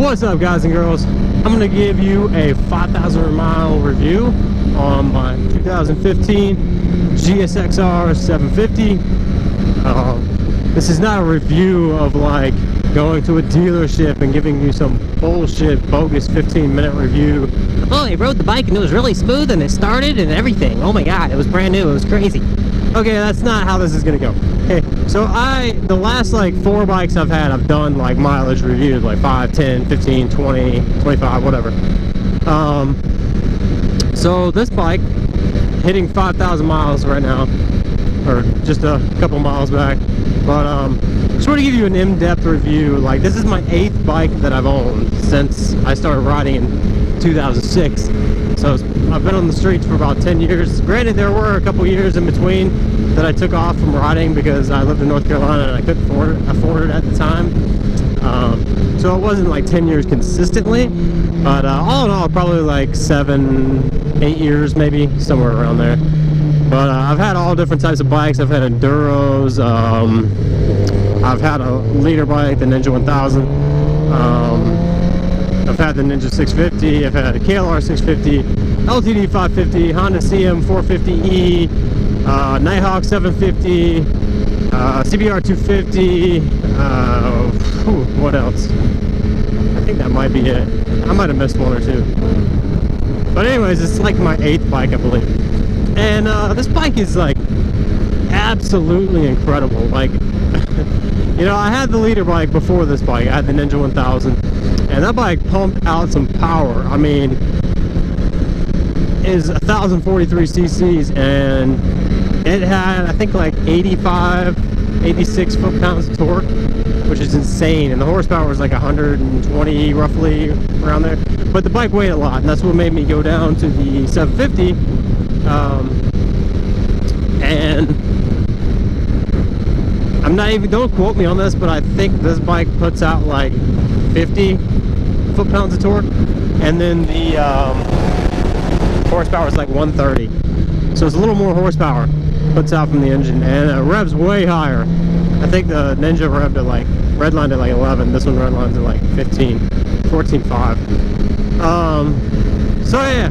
What's up, guys and girls? I'm going to give you a 5,000 mile review on my 2015 GSXR750. This is not a review of like going to a dealership and giving you some bullshit bogus 15-minute review. Oh, I rode the bike and it was really smooth and it started and everything. Oh my god, it was brand new, it was crazy. Okay, that's not how this is gonna go. Okay, so the last like 4 bikes I've had, I've done like mileage reviews, like 5, 10, 15, 20, 25, whatever. So this bike, hitting 5,000 miles right now, or just a couple miles back, but just want to give you an in-depth review. Like, this is my 8th bike that I've owned since I started riding in 2006. So I've been on the streets for about 10 years. Granted, there were a couple years in between that I took off from riding because I lived in North Carolina and I couldn't afford it at the time. So it wasn't like 10 years consistently, but all in all, probably like 7, 8 years, maybe, somewhere around there. But I've had all different types of bikes. I've had enduros. I've had a leader bike, the Ninja 1000. I've had the Ninja 650. I've had a KLR 650, LTD 550, Honda CM 450E, Nighthawk 750, CBR 250. What else? I think that might be it. I might have missed one or two. But anyways, it's like my 8th bike, I believe. And this bike is like absolutely incredible. Like, you know, I had the leader bike before this bike. I had the Ninja 1000, and that bike pumped out some power. I mean, it's 1,043 cc's, and it had, I think, like 86 foot-pounds of torque, which is insane. And the horsepower was like 120 roughly, around there. But the bike weighed a lot, and that's what made me go down to the 750. And I'm not even, don't quote me on this, but I think this bike puts out like 50 foot-pounds of torque, and then the horsepower is like 130. So it's a little more horsepower puts out from the engine, and it revs way higher. I think the Ninja revved at like, redlined at like 11. This one redlines at like 15, 14.5. So yeah,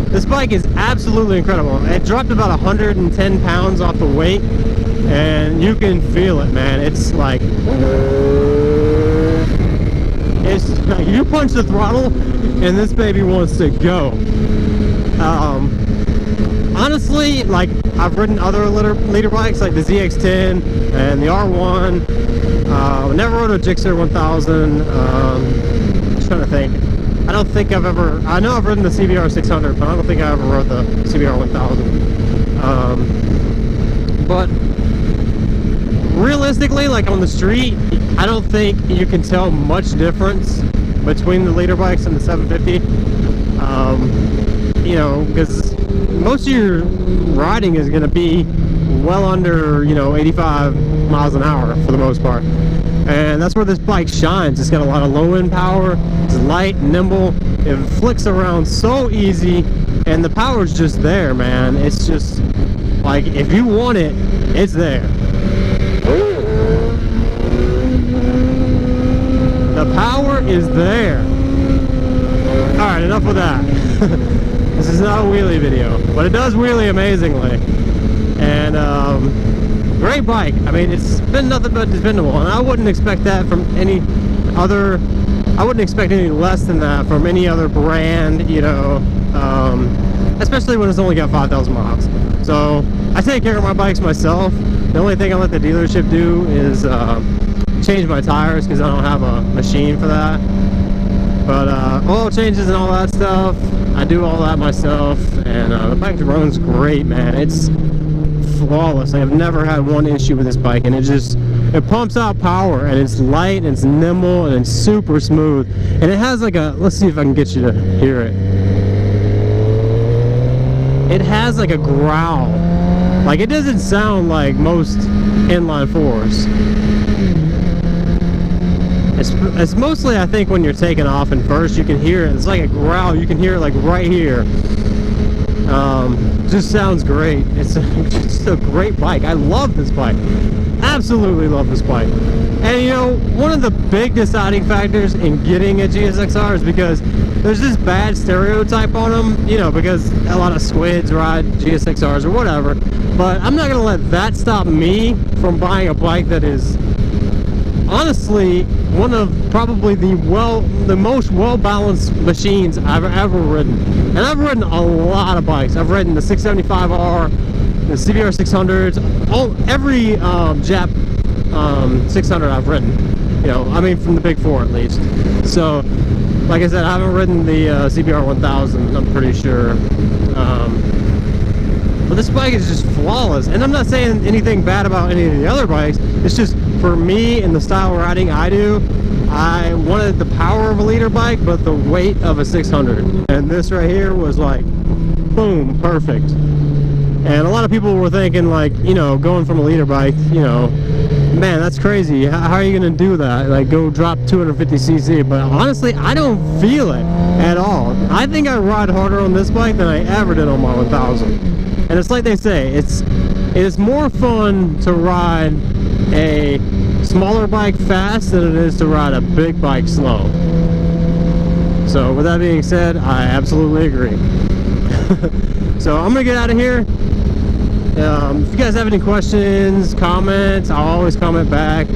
this bike is absolutely incredible. It dropped about 110 pounds off the weight, and you can feel it, man. It's like you punch the throttle and this baby wants to go. Honestly, like, I've ridden other leader bikes like the ZX10 and the R1. Never rode a GSXR 1000. I'm trying to think. I don't think I've ever, I know I've ridden the CBR 600, but I don't think I ever rode the CBR 1000. But realistically, like on the street, I don't think you can tell much difference between the leader bikes and the 750. You know, because most of your riding is going to be well under, you know, 85 miles an hour for the most part. And that's where this bike shines. It's got a lot of low end power. It's light, nimble. It flicks around so easy, and the power's just there, man. It's just like, if you want it, it's there. The power is there. All right, enough with that. This is not a wheelie video, but it does wheelie amazingly. And great bike. I mean, it's been nothing but dependable, and I wouldn't expect that from any other, I wouldn't expect any less than that from any other brand, you know, especially when it's only got 5,000 miles. So I take care of my bikes myself. The only thing I let the dealership do is change my tires, because I don't have a machine for that. But oil changes and all that stuff, I do all that myself, and the bike runs great, man. It's flawless. I've never had one issue with this bike, and it pumps out power, and it's light, and it's nimble, and it's super smooth. And it has like a, let's see if I can get you to hear it. It has like a growl. Like, it doesn't sound like most inline fours. It's mostly, I think, when you're taking off in first, you can hear it. It's like a growl. You can hear it like right here. Just sounds great. It's just a great bike. I love this bike. Absolutely love this bike. And you know, one of the big deciding factors in getting a GSXR is because there's this bad stereotype on them, you know, because a lot of squids ride GSXRs or whatever. But I'm not gonna let that stop me from buying a bike that is honestly one of probably the most well-balanced machines I've ever ridden. And I've ridden a lot of bikes. I've ridden the 675R, the CBR 600s, every Jap 600 I've ridden. You know, I mean from the big four at least. So, like I said, I haven't ridden the CBR 1000. I'm pretty sure. But this bike is just flawless, and I'm not saying anything bad about any of the other bikes. It's just for me and the style of riding I do, I wanted the power of a liter bike but the weight of a 600, and this right here was like boom, perfect. And a lot of people were thinking, like, you know, going from a liter bike, you know, man, that's crazy. How are you gonna do that? Like, go drop 250cc? But honestly, I don't feel it at all. I think I ride harder on this bike than I ever did on my 1000. And it's like they say, it is more fun to ride a smaller bike fast than it is to ride a big bike slow. So with that being said, I absolutely agree. So I'm gonna get out of here. If you guys have any questions, comments, I'll always comment back.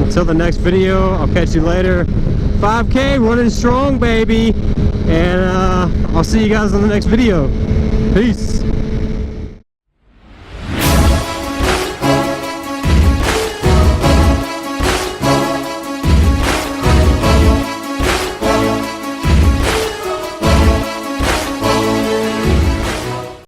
Until the next video, I'll catch you later. 5K running strong, baby. And I'll see you guys in the next video. Peace.